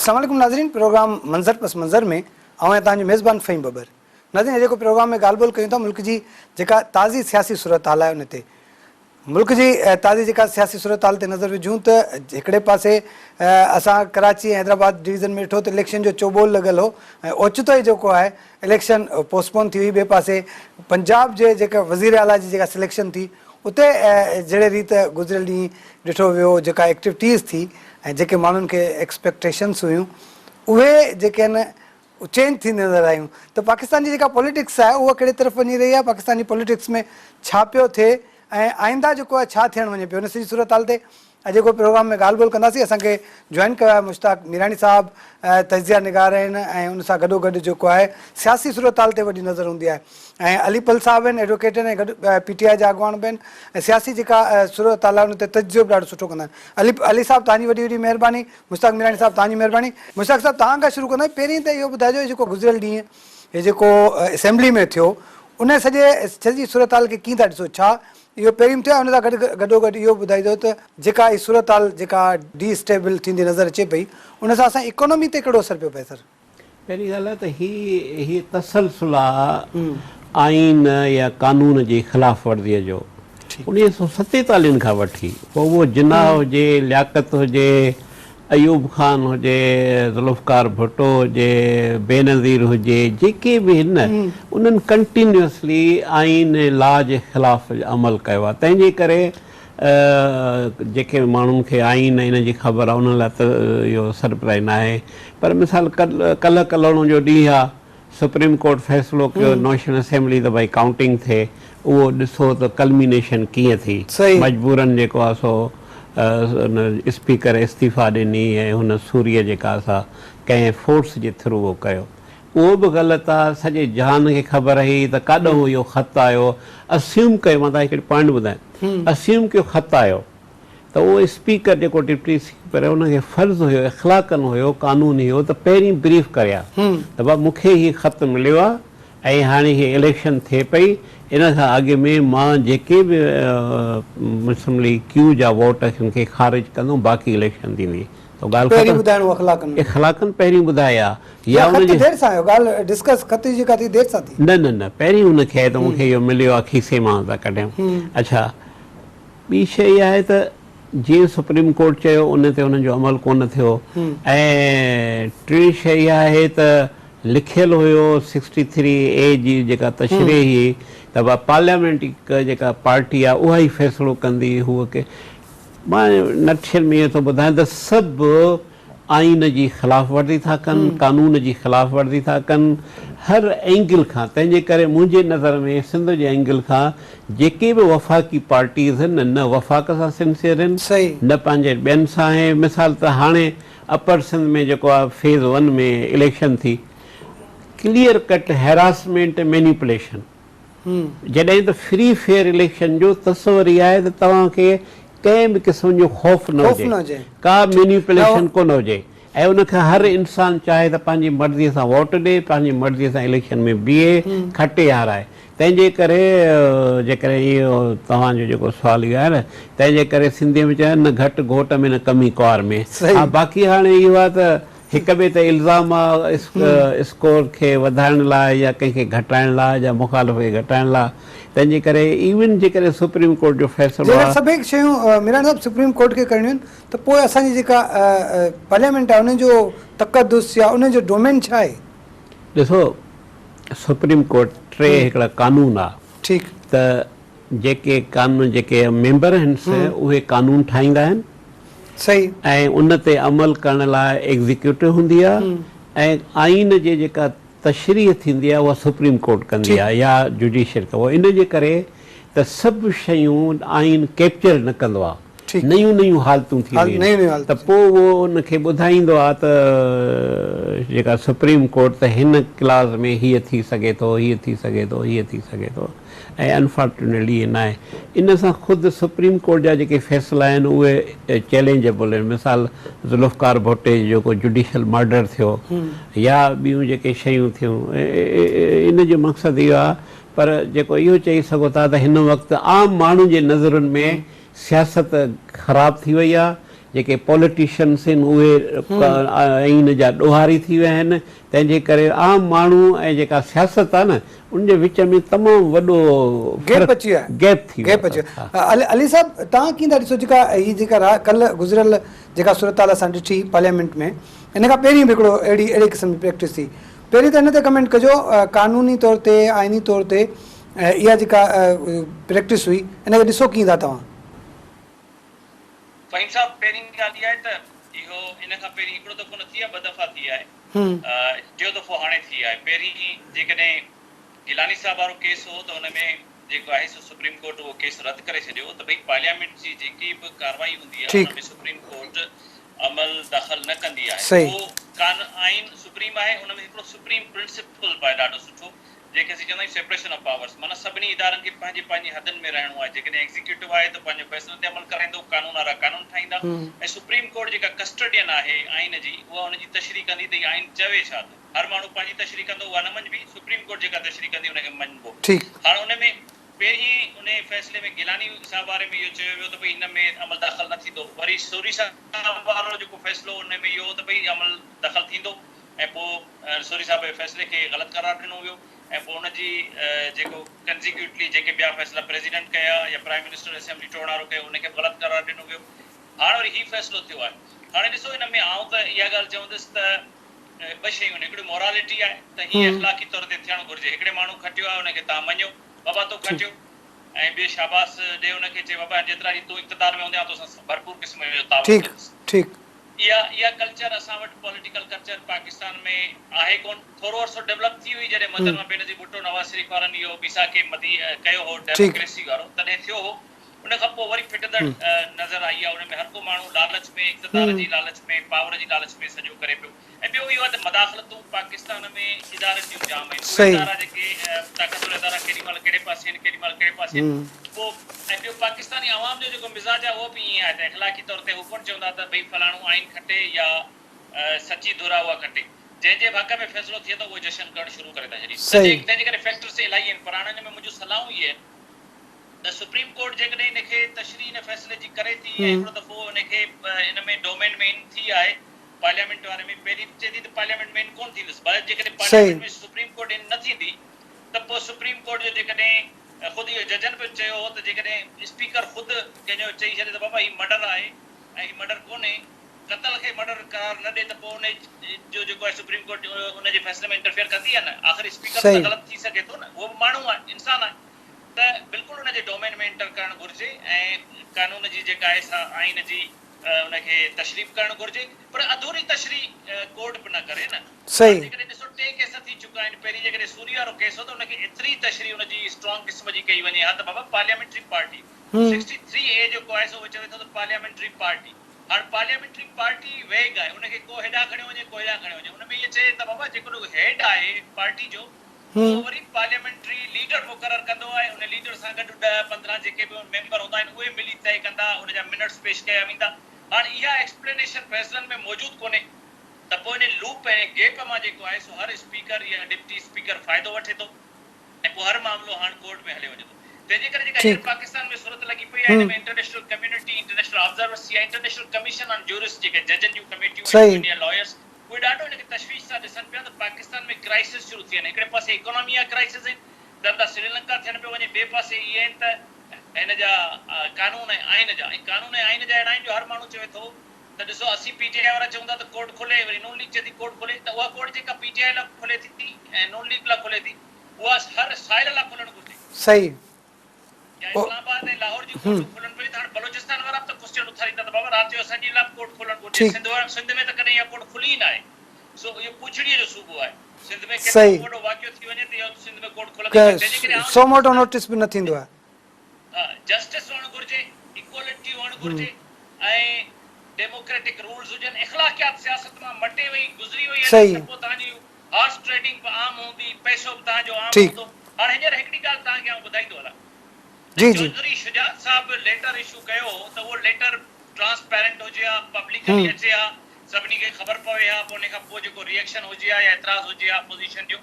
अस्सलाम वालेकुम नाज़रीन, प्रोग्राम मंज़र पस मंज़र में आऊं तव्हांजो मेज़बान फ़हीम बबर। नाज़रीन, जेको प्रोग्राम में ॻाल्हि ॿोल कयूं था मुल्क जी जेका ताज़ी सियासी सूरत हाल आहे उन ते मुल्क जी ताज़ी जेका सियासी सूरत हाल ते नज़र विझूं त हिकिड़े पासे असां कराची ऐं हैदराबाद डिवीज़न में ॾिठो त इलेक्शन जो चोबोल लॻल हो ऐं ओचितो ई जेको आहे इलेक्शन पोस्टपोन थी हुई। ॿिए पासे पंजाब जे जेका वज़ीर आला जी जेका सिलेक्शन थी उते जहिड़े रीति गुज़िरियल ॾींहुं ॾिठो वियो जेका एक्टिविटीज़ थी ऐं जेके माण्हुनि खे एक्सपेक्टेशन्स हुयूं उहे जेके आहिनि चेंज थी नज़र आयूं। त पाकिस्तान जी जेका पॉलिटिक्स आहे उहा कहिड़े तरफ़ वञी रही आहे, पाकिस्तानी पॉलिटिक्स में छा पियो थिए ऐं आईंदा जेको आहे छा थियणु वञे पियो, उन सॼी सूरत हाल ते अॼु जेको प्रोग्राम में ॻाल्हि ॿोल कंदासीं। असांखे जॉइन कयो आहे मुश्ताक मीरानी साहब, तजिया निगार आहिनि ऐं उन सां गॾोगॾु जेको आहे सियासी सूरत हाल ते वॾी नज़र हूंदी आहे ऐं अली पल साहब आहिनि, एडवोकेट आहिनि ऐं गॾु PTI जा अॻवान बि आहिनि ऐं सियासी जेका सूरत हाल आहे उन ते तजियो बि ॾाढो सुठो कंदा आहिनि। अली साहब तव्हांजी वॾी वॾी महिरबानी, मुश्ताक मीरानी साहब तव्हांजी महिरबानी। मुश्ताक साहब तव्हां खां शुरू कंदा पहिरीं त इहो ॿुधाइजो जेको गुज़िरियल ॾींहुं हे जेको असेंबली में थियो उन सॼी सूरत हाल खे कीअं था ॾिसो, छा इहो पहिरीं थियो आहे? उन सां गॾोगॾु इहो ॿुधाइजो त जेका ई सूरत हाल जेका डिस्टेबल थींदी नज़र अचे पई उन सां असां इकोनॉमी ते कहिड़ो असरु पियो पए? सर, पहिरीं ॻाल्हि आहे त ही तसलसुल आहे आइन या कानून जी ख़िलाफ़ वर्ज़ीअ जो 1947 खां वठी। पोइ उहो जिन्ना हुजे, लियाकत हुजे, अयूब ख़ान हुजे, ज़ुल्फ़कार भुट्टो हुजे, बेनज़ीर हुजे, जेके बि आहिनि उन्हनि कंटिन्यूअसली आइन लॉ जे ख़िलाफ़ अमल कयो आहे। तंहिंजे करे जेके माण्हुनि खे आइन इन जी ख़बर आहे उन लाइ त इहो सरप्राइज़ न आहे। पर मिसाल कल्ह कलोणो जो ॾींहुं आहे, सुप्रीम कोर्ट फ़ैसिलो कयो नेशनल असेंबली त भई काउंटिंग थिए, उहो ॾिसो त कल्मिनेशन कीअं थी। मजबूरन जेको आहे सो स्पीकर इस्तीफ़ा ॾिनी ऐं हुन सूर्य जेका असां कंहिं फोर्स जे थ्रू उहो कयो, उहो बि ग़लति आहे। सॼे जहान खे ख़बर हुई त काॾों इहो ख़तु आयो। अस्यूम कयो, मां तव्हांखे हिकिड़ी पॉइंट ॿुधायां, अस्यूम कयो ख़तु आयो त उहो स्पीकर जेको डिप्टी स्पीकर आहे उनखे फ़र्ज़ु हुयो, इख़्लाक़न हुयो, कानूनी हुयो त पहिरीं ब्रीफ करिया त भाउ मूंखे हीउ ख़तु मिलियो आहे ऐं हाणे हीअ इलेक्शन थिए पई, इन खां अॻु में मां जेके बि मुस्लिम लीग क्यू जा वोट खे ख़ारिज कंदुमि, बाक़ी इलेक्शन थींदी। इख़्लाक़न पहिरीं ॿुधाया या न न पहिरीं हुनखे त मूंखे इहो मिलियो आहे, खीसे मां था कढियऊं। अच्छा, ॿी शइ इहा आहे त जीअं सुप्रीम कोर्ट चयो उन ते हुननि जो अमल कोन थियो ऐं टी शइ इहा आहे त लिखियलु हुयो 63A जी जेका तशरीह हुई त भाई पार्लियामेंट जेका पार्टी आहे उहा ई फ़ैसिलो कंदी। हूअ के मां नटशल में इहो थो ॿुधायां त सभु आइन जी ख़िलाफ़ वर्ज़ी था कनि, कानून जी ख़िलाफ़ वर्ज़ी था कनि, हर एंगल खां। तंहिंजे करे मुंहिंजे नज़र में सिंध जे एंगल खां जेके बि वफ़ाक़ी पार्टीज़ आहिनि न वफ़ाक़ सां सिंसियर आहिनि, न पंहिंजे ॿियनि सां आहे। मिसाल त हाणे अपर सिंध में जेको आहे फेज़ 1 में इलेक्शन थी, क्लियर कट हैरासमेंट मैनिपुलेशन। जॾहिं त फ्री फेयर इलेक्शन जो तस्वर ई आहे त तव्हांखे कंहिं बि क़िस्म जो ख़ौफ़ न हुजे, का मैनिपुलेशन कोन हुजे ऐं उनखे हर इंसानु चाहे त पंहिंजी मर्ज़ीअ सां वोट ॾिए, पंहिंजी मर्ज़ीअ सां इलेक्शन में बीहे, खटे हाराए। तंहिंजे करे जेकॾहिं इहो तव्हांजो जेको सुवालु इहो आहे न, तंहिंजे करे सिंधीअ में चवनि न घटि घोट में न कमी कुंवार में। हा, बाक़ी हाणे इहो आहे त हिक ॿिए ते इल्ज़ाम आहे स्कोर खे वधाइण लाइ या कंहिंखे घटाइण लाइ या मुखालिफ़ खे घटाइण लाइ। तंहिंजे करे इवन जेकॾहिं सुप्रीम कोर्ट जो फ़ैसिलो आहे, सभई शयूं मीरान साहब सुप्रीम कोर्ट खे करणियूं आहिनि त पोइ असांजी जेका पार्लियामेंट आहे उनजो तक़दुस या उनजो डोमेन छा आहे? ॾिसो, सुप्रीम कोर्ट हिकिड़ा कानून आहे, ठीकु, त जेके कानून जेके मेंबर आहिनि उहे कानून ठाहींदा आहिनि, सही, ऐं उन ते अमल करण लाइ एग्ज़ीक्यूटिव हूंदी आहे ऐं आइन जे जेका तशरीह थींदी आहे उहा सुप्रीम कोर्ट कंदी आहे या जुडिशियल कबो। इन जे करे त सभु शयूं आइन कैप्चर न कंदो आहे, नयूं नयूं हालतूं थींदियूं त पोइ उहो उनखे ॿुधाईंदो आहे त जेका सुप्रीम कोर्ट त हिन क्लास में हीअ थी सघे थो, हीअ थी सघे थो, हीअ थी सघे थो ऐं अनफॉर्चुनेटली ईअं न आहे। इन सां ख़ुदि सुप्रीम कोर्ट जा जेके फ़ैसिला आहिनि उहे चैलेंजेबल आहिनि। मिसाल ज़ुल्फ़कार भुट्टे जेको जुडिशियल मर्डर थियो या ॿियूं जेके शयूं थियूं, इन जो मक़सदु इहो आहे। पर जेको इहो चई सघो था त हिन वक़्तु आम माण्हुनि जे नज़रुनि में सियासत ख़राबु थी वई आहे जेके पॉलिटिशियन्स आहिनि उहे ऐं इन जा ॾोहारी थी विया आहिनि, तंहिंजे करे आम माण्हू ऐं जेका सियासत आहे न उनजे विच में तमामु वॾो गैप अची वियो आहे, गैप थी गैप अची वियो आहे। अली साहब तव्हां कीअं था ॾिसो जेका हीअ जेका कल्ह गुज़िरियल जेका सूरत हाल असां ॾिठी पार्लियामेंट में, इन खां पहिरीं बि हिकिड़ो अहिड़ी क़िस्म जी प्रैक्टिस थी। पहिरीं त हिन ते कमेंट कजो, कानूनी तौर ते आइनी तौर ते इहा जेका प्रैक्टिस हुई इन खे ॾिसो कीअं था तव्हां? फ़हीम साहब, पहिरीं ॻाल्हि इहा आहे त इहो इन खां पहिरीं हिकिड़ो दफ़ो न थी आहे, ॿ दफ़ा थी आहे, टियों दफ़ो हाणे थी आहे। पहिरीं जेकॾहिं गिलानी साहब वारो केस हो त हुन में जेको आहे सो सुप्रीम कोर्ट उहो केस रद्द करे छॾियो त भई पार्लियामेंट जी जेकी बि कार्रवाई हूंदी आहे हुन में सुप्रीम कोर्ट अमल दख़ल न कंदी आहे। उहो आइन सुप्रीम आहे, हुन में हिकिड़ो सुप्रीम प्रिंसिपल आहे ॾाढो सुठो, जेके असीं चवंदा आहियूं सेपरेशन ऑफ पावर्स, माना सभिनी इदारनि खे पंहिंजी पंहिंजी हदनि में रहणो आहे। जेकॾहिं एग्जीक्यूटिव आहे त पंहिंजे फ़ैसिलनि ते अमल कराईंदो, कानून वारा कानून ठाहींदा, ऐं सुप्रीम कोर्ट जेका कस्टडियन आहे आइन जी उहा हुनजी तशरीह कंदी त आइन चवे छा थो। हर माण्हू पंहिंजी तशरीह कंदो, उहा न मञबी, सुप्रीम कोर्ट जेका तशरीह कंदी हुनखे मञबो। हाणे हुन में पहिरीं उन फैसले में गिलानी साहब वारे में इहो चयो वियो त भई हिन में अमल दाख़िल न थींदो। वरी सोरी साहब वारो जेको फ़ैसिलो हुन में इहो त भई अमल दाख़िल थींदो, ऐं पोइ सोरी साहब जे फ़ैसिले खे ग़लति करार ॾिनो वियो, ऐं पोइ हुनजी जेको कंसिक्यूटली जेके ॿिया फ़ैसिला प्रेसिडेंट कया या प्राइम मिनिस्टर असेंबली टोड़ वारो कयो उनखे ग़लति करार ॾिनो वियो। हाणे वरी हीउ फ़ैसिलो थियो आहे। हाणे ॾिसो, हिन में आउं त इहा ॻाल्हि चवंदुसि त ॿ शयूं आहिनि। हिकिड़ी मोरालिटी आहे त हीअ अख़लाक़ी तौर ते थियणु घुरिजे। हिकिड़े माण्हू खटियो आहे हुनखे तव्हां मञो, बाबा तो खटियो, ऐं ॿिए शाबाश ॾे हुनखे, चए बाबा जेतिरा ॾींहं तूं इक़्तिदार में हूंदे आ तोसां भरपूर क़िस्म जो ताउन। इहा कल्चर असां वटि पॉलिटिकल कल्चर पाकिस्तान में आहे कोन। थोरो अर्सो डेवलप थी हुई जॾहिं मोहतरमा बेनज़ीर भुट्टो नवाज़ शरीफ वारनि इहो बीसा खे मदी कयो हो डेमोक्रेसी वारो, तॾहिं थियो हो। उन खां पोइ वरी फिटंदड़ नज़र आई आहे। उन में हर को माण्हू लालच में, इक़्तिदार जी लालच में, पावर जी लालच में सॼो करे पियो। ऐं ॿियो इहो आहे त मदाख़लतूं पाकिस्तान में इदारनि जूं जाम आहिनि। उहे इदारा जेके ताक़तवर इदारा केॾी महिल कहिड़े पासे आहिनि, केॾी महिल कहिड़े पासे आहिनि। पोइ ऐं ॿियो पाकिस्तानी आवाम जो जेको मिज़ाज आहे उहो बि ईअं आहे त इख़लाक़ी तौर ते हू कोन चवंदा त भई फलाणो आइन खटे या सची धुरा उहा खटे। जंहिंजे हक़ में फ़ैसिलो थिए थो उहो जशन करणु शुरू करे था छॾीनि। तंहिंजे करे फैक्टर्स इलाही आहिनि। पर हाणे हिन में मुंहिंजो सलाह इहा आहे त सुप्रीम कोर्ट जेकॾहिं हिनखे तशरीह हिन फ़ैसिले जी करे थी, ऐं हिकिड़ो दफ़ो हिनखे हिन में डोमेन में इन थी आहे पार्लियामेंट वारे में, पहिरीं चए थी त पार्लियामेंट में इन कोन थींदुसि, पर जेकॾहिं पार्लियामेंट में सुप्रीम कोर्ट इन न थींदी त पोइ सुप्रीम कोर्ट जो जेकॾहिं ख़ुदि इहो जजनि बि चयो हो त जेकॾहिं स्पीकर ख़ुदि कंहिंजो चई छॾे त बाबा हीउ मर्डर आहे ऐं हीउ मर्डर कोन्हे, क़तल खे मर्डर करार न ॾे, त पोइ उन जो जेको आहे सुप्रीम कोर्ट उनजे फ़ैसिले में इंटरफेयर कंदी आहे न। आख़िर स्पीकर त ग़लति थी सघे थो न, उहो बि माण्हू आहे, इंसानु आहे, त बिल्कुलु उनजे डोमेन में इंटर करणु घुरिजे ऐं कानून जी जेका आहे सा आइन जी उनखे तशरीफ़ करणु घुरिजे। पर अधूरी तशरीह कोर्ट बि न करे न। जेकॾहिं ॾिसो 2 केस थी चुका आहिनि। पहिरीं जेकॾहिं सूरी वारो केस हो त उनखे एतिरी तशरीह उनजी स्ट्रॉन्ग क़िस्म जी कई वञे हा त बाबा पार्लियामेंट्री पार्टी 63A जेको आहे सो उहो चवे थो त पार्लियामेंट्री पार्टी। हाणे पार्लियामेंट्री पार्टी वेग आहे, उनखे को हेॾां खणियो वञे को हेॾां खणियो वञे। उनमें इहो चए त बाबा जेको हेड आहे पार्टी जो उहो वरी पार्लियामेंट्री लीडर मुक़ररु कंदो आहे। उन लीडर सां गॾु 10-15 जेके बि मेंबर हूंदा आहिनि उहे मिली तय कंदा, उनजा मिनट्स पेश कया वेंदा। हाणे इहा एक्सप्लेनेशन फ़ैसिलनि में मौजूदु कोन्हे, त पोइ इन लूप ऐं गैप मां जेको आहे सो हर स्पीकर या डिप्टी स्पीकर फ़ाइदो वठे थो, ऐं पोइ हर मामिलो हाणे कोर्ट में हले वञे थो। तंहिंजे करे जेका पाकिस्तान में सूरत लॻी पई आहे, हिन में इंटरनेशनल कम्युनिटी, इंटरनेशनल ऑब्जर्वर्स या इंटरनेशनल कमीशन ऑन ज्यूरिस्ट जेके जजनि जूं कमेटियूं या लॉयर्स, उहे ॾाढो हिनखे तशवीश सां ॾिसनि पिया त पाकिस्तान में क्राइसिस शुरू थी आहिनि। हिकिड़े पासे इकोनॉमी जा क्राइसिस आहिनि, धंधा श्रीलंका थियण पियो वञे, ॿिए पासे इहे आहिनि त हिन जा कानून ऐं आइन जा, ऐं कानून ऐं आइन जा अहिड़ा आहिनि जो हर माण्हू चवे थो त ॾिसो असीं पीटीआई वारा चवंदा त कोर्ट खोले, वरी नून लीग चए थी कोर्ट खोले, त उहा कोर्ट जेका पीटीआई लाइ खोले थी ऐं नून लीग लाइ खोले थी उहा हर साहिल लाइ खोलणु घुरिजे। सही। या इस्लामाबाद ऐं लाहौर जी कोर्ट खोलणु पई। त हाणे बलोचिस्तान वारा बि त क्वेश्चन उथारींदा त बाबा राति जो असांजी लाइ कोर्ट खोलणु घुरिजे। सिंध में त कॾहिं इहा कोर्ट खुली न आहे। सो इहो पुछड़ीअ जो सूबो आहे। सिंध में केतिरो वॾो वाक़ियो थी वञे त इहो सिंध में कोर्ट खोलंदी, सो मोटो नोटिस बि न थींदो आहे। जस्टिस हुअणु घुरिजे, इक्वालिटी हुअणु घुरिजे, ऐं डेमोक्रेटिक रूल्स हुजनि। इख़लाक़ियात सियासत मां मटे वई, गुज़री वई आहे, त पोइ तव्हांजी हॉर्स ट्रेडिंग बि आम हूंदी, पैसो बि तव्हांजो आम हूंदो। हाणे हींअर हिकिड़ी ॻाल्हि तव्हांखे आउं ॿुधाईंदो हलां। चौधरी शुजात साहब लेटर इशू कयो त उहो लेटर ट्रांसपेरेंट हुजे हा, पब्लिकली अचे हा, सभिनी खे ख़बर पवे हा, पोइ उन खां पोइ जेको रिएक्शन हुजे हा या एतिराज़ हुजे हा अपोज़िशन जो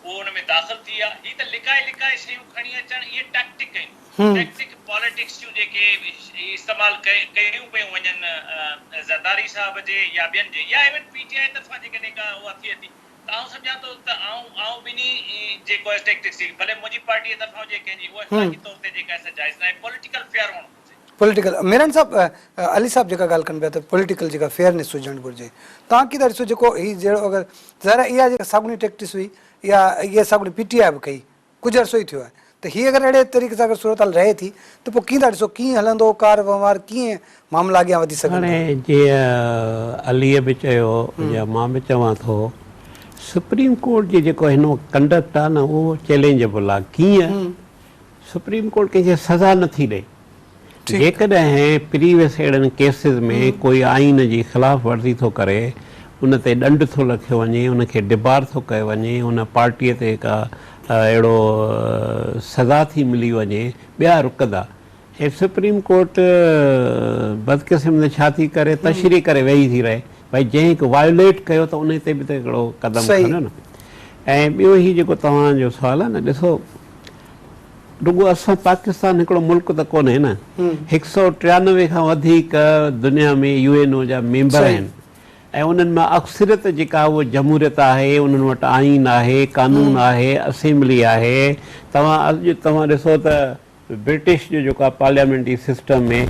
उहो हुन में दाख़िल थी आहे। हीअ त लिकाए लिकाए शयूं खणी अचणु, इहे टैक्टिक आहिनि। टैक्टिक पॉलिटिक्स जूं जेके इस्तेमालु कयूं पियूं वञनि ज़रदारी साहब जे या ॿियनि जे या इवन पीटीआई तरफ़ां जेकॾहिं का उहा थिए थी त आउं सम्झां थो त आउं ॿिन्ही जेको आहे टैक्टिक्स भले मुंहिंजी पार्टीअ तरफ़ां हुजे कंहिंजी उहा इख़्तिलाफ़ी तौर ते जेका आहे जाइज़ न आहे पॉलिटिकल फेयर हुअणु घुरिजे पॉलिटिकल मेरन साहब अली साहब जेका ॻाल्हि कनि पिया त पॉलिटिकल जेका फेयरनेस हुजणु घुरिजे तव्हां कीअं था ॾिसो जेको हीउ जहिड़ो अगरि ज़ाहिर इहा जेका साॻिणी टैक्टिस हुई या इहा साॻिणी पीटीआई बि कई कुझु अर्सो ई थियो आहे त हीअ अगरि अहिड़े तरीक़े सां अगरि सूरत हाल रहे थी त पोइ कीअं था ॾिसो कीअं हलंदो कार वहिंवार कीअं मामला अॻियां वधी सघंदा हाणे जीअं अलीअ बि चयो या मां बि चवां थो सुप्रीम कोर्ट जी जेको हिन कंडक्ट आहे न उहो चैलेंजेबल आहे कीअं सुप्रीम कोर्ट कंहिंखे सज़ा नथी ॾे जेकॾहिं प्रीवियस अहिड़नि केसिस में कोई आइन जी ख़िलाफ़ वर्ज़ी थो करे उन ते ॾंड थो लखियो वञे उनखे डिबार थो कयो वञे उन पार्टीअ ते का अहिड़ो सज़ा थी मिली वञे ॿिया रुकंदा ऐं सुप्रीम कोर्ट बदकिस्मती छा थी करे तशरी करे वेही थी रहे भई जंहिं हिकु वायोलेट कयो त उन ते बि त हिकिड़ो क़दम खणो न ऐं ॿियो ही जेको तव्हांजो सुवालु आहे न ॾिसो रुॻो असां पाकिस्तान हिकिड़ो मुल्क त कोन्हे न 193 खां वधीक दुनिया में यूएनओ जा मेंबर आहिनि ऐं उन्हनि मां अक्सरियत जेका उहा जमहूरियत आहे उन्हनि वटि आइन आहे कानून आहे असेंबली आहे तव्हां ॾिसो त ब्रिटिश जो जेको आहे पार्लियामेंट्री सिस्टम में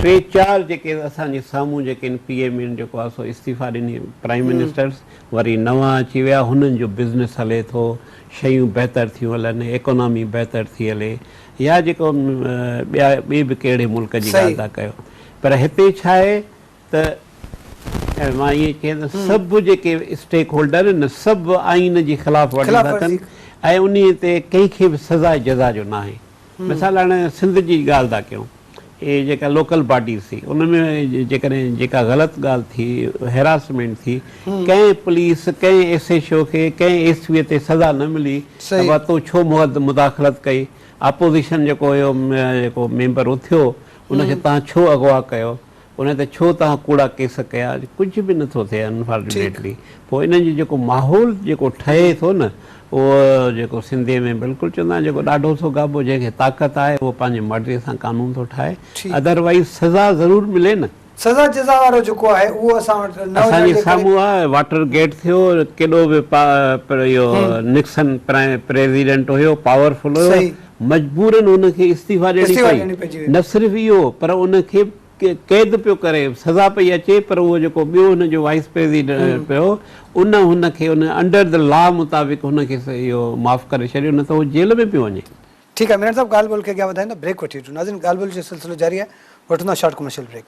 3-4 जेके असांजे साम्हूं जेके PM आहिनि जेको आहे सो इस्तीफ़ा ॾिनी प्राइम मिनिस्टर्स वरी नवां अची विया हुननि जो बिज़नेस हले थो शयूं बहितर थियूं हलनि इकोनॉमी बहितर थी हले या जेको ॿिए बि कहिड़े मुल्क जी ॻाल्हि था कयो पर हिते छा आहे त मां ईअं चयां त सभु जेके स्टेक होल्डर आहिनि न सभु आइन जी ख़िलाफ़ वर्ज़ी था कनि ऐं उन ते कंहिंखे बि सज़ा जज़ा जो न आहे मिसाल हाणे सिंध जी ॻाल्हि था कयूं इहे जेका लोकल बॉडीज़ थी उन में जेकॾहिं जेका ग़लति ॻाल्हि थी हैरासमेंट थी कंहिं पुलिस कंहिं SHO खे कंहिं SPA ते सज़ा न मिली त तो छो मुदाख़लत कई अपोज़िशन जेको हुयो जेको मेंबर उथियो उनखे तव्हां छो अगवा कयो उन ते छो तव्हां कूड़ा केस कया कुझु बि नथो थिए अनफॉर्चुनेटली पोइ इन्हनि जो जेको माहौल जेको ठहे थो न उहो जेको सिंधीअ में बिल्कुलु चवंदा आहिनि जेको ॾाढो सो गाबो जंहिंखे ताक़त आहे उहो पंहिंजे मर्ज़ीअ सां कानून थो ठाहे अदरवाइज़ सज़ा ज़रूरु मिले न सज़ा जज़ा वारो जेको आहे उहो असां वटि असांजे साम्हूं आहे वाटर गेट थियो केॾो बि इहो निक्सन प्रेसिडेंट हुयो पावरफुल हुयो मजबूरन उनखे इस्तीफ़ा ॾियणी पई न सिर्फ़ु इहो पर उनखे क़ैद पियो करे सज़ा पई अचे पर उहो जेको ॿियो हुनजो वाइस प्रेसिडेंट पियो हुनखे उन अंडर द लॉ मुताबिक़ हुनखे इहो माफ़ु करे छॾियो न त उहो जेल में पियो वञे ठीकु आहे मेरन साहब ॻाल्हि ॿोल खे अॻियां वधाईंदा ब्रेक वठी वठूं नाज़रीन ॻाल्हि ॿोल जो सिलसिलो जारी आहे वठंदा short commercial break